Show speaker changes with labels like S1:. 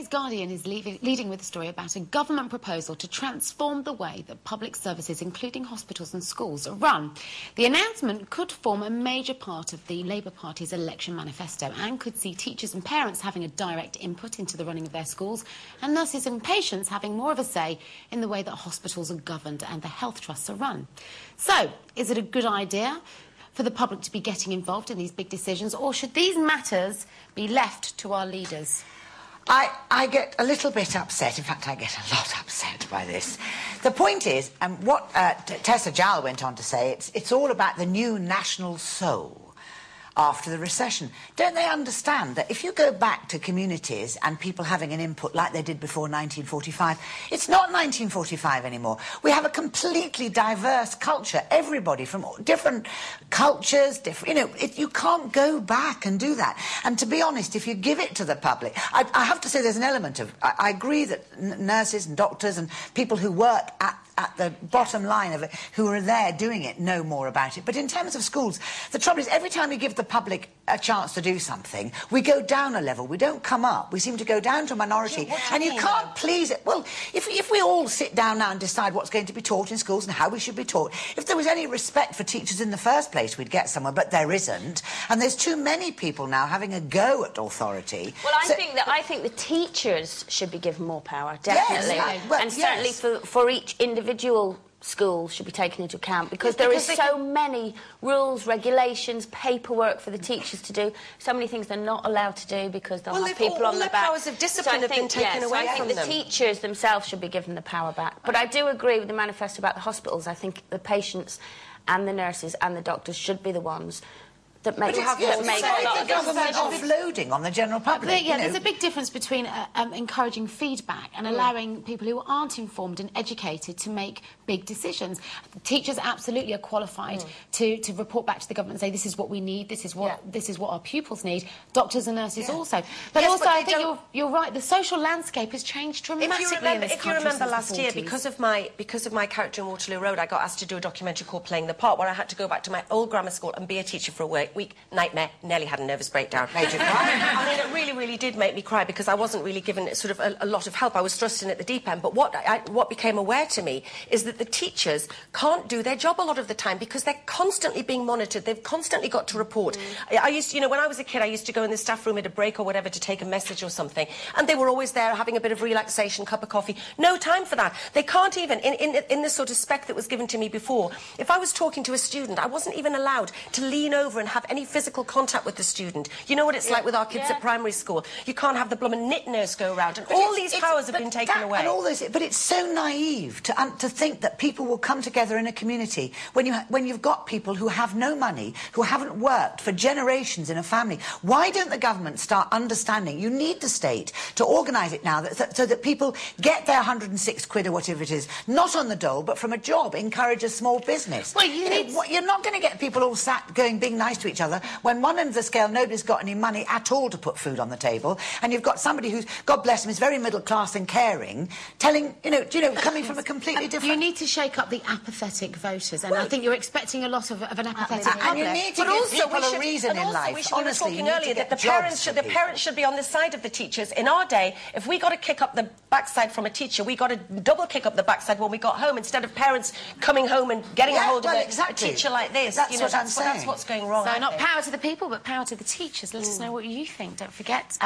S1: today's Guardian is leading with a story about a government proposal to transform the way that public services, including hospitals and schools, are run. The announcement could form a major part of the Labour Party's election manifesto and could see teachers and parents having a direct input into the running of their schools and nurses and patients having more of a say in the way that hospitals are governed and the health trusts are run. So, is it a good idea for the public to be getting involved in these big decisions, or should these matters be left to our leaders?
S2: I get a little bit upset. In fact, I get a lot upset by this. The point is, what Tessa Jowell went on to say, it's all about the new national soul after the recession. Don't they understand that if you go back to communities and people having an input like they did before 1945, it's not 1945 anymore. We have a completely diverse culture, everybody from different cultures, you can't go back and do that. And to be honest, if you give it to the public, I have to say there's an element of, I agree that nurses and doctors and people who work at the bottom line of it, who are there doing it, know more about it. But in terms of schools, the trouble is every time we give the public a chance to do something, we go down a level. We don't come up. We seem to go down to a minority. And you can't please it. Well, if we all sit down now and decide what's going to be taught in schools and how we should be taught, if there was any respect for teachers in the first place, we'd get somewhere. But there isn't. And there's too many people now having a go at authority.
S3: Well, I think the teachers should be given more power, definitely.
S2: Yes, well,
S3: and certainly for each individual school should be taken into account, because there is so many rules, regulations, paperwork for the teachers to do, so many things they're not allowed to do because they'll have people on their back.
S4: Powers of discipline have been taken away from them.
S3: I think the teachers themselves should be given the power back. But I do agree with the manifesto about the hospitals. I think the patients and the nurses and the doctors should be the ones that make a lot of
S2: government offloading on the general public.
S1: There's a big difference between encouraging feedback and allowing people who aren't informed and educated to make big decisions. Teachers absolutely are qualified to report back to the government and say this is what we need, this is what our pupils need. Doctors and nurses also. But also, I think you're right. The social landscape has changed dramatically in this country.
S4: If you remember last year, because of my character in Waterloo Road, I got asked to do a documentary called Playing the Part, where I had to go back to my old grammar school and be a teacher for a week. Nightmare. Nearly had a nervous breakdown. Made you cry? I mean, it really, really did make me cry, because I wasn't really given sort of a lot of help. I was thrust in at the deep end. But what became aware to me is that the teachers can't do their job a lot of the time because they're constantly being monitored. They've constantly got to report. I used to, when I was a kid, I used to go in the staff room at a break or whatever to take a message or something, and they were always there having a bit of relaxation, cup of coffee. No time for that. They can't even, in the sort of spec that was given to me before, if I was talking to a student, I wasn't even allowed to lean over and have any physical contact with the student. You know what it's like with our kids at primary school. You can't have the blooming knit nurse go around, and all these powers have been taken away.
S2: And all this, but it's so naive to think that people will come together in a community when you've got people who have no money, who haven't worked for generations in a family. Why don't the government start understanding you need the state to organise it now so that people get their 106 quid or whatever it is, not on the dole, but from a job, encourage a small business.
S1: Well,
S2: you're not going to get people all sat going being nice to each other when one end of the scale nobody's got any money at all to put food on the table, and you've got somebody who's, God bless him, is very middle class and caring, telling, coming from a completely different...
S1: You need to shake up the apathetic voters, and I think you're expecting a lot of an apathetic public.
S2: And you need to give people a reason in life. Honestly,
S4: we were talking earlier that the parents should be on the side of the teachers. In our day, if we got to kick up the backside from a teacher, we got to double kick up the backside when we got home, instead of parents coming home and getting a hold of a teacher like this.
S2: That's what I'm saying.
S4: That's what's going wrong.
S1: So not power to the people, but power to the teachers. Let us know what you think. Don't forget...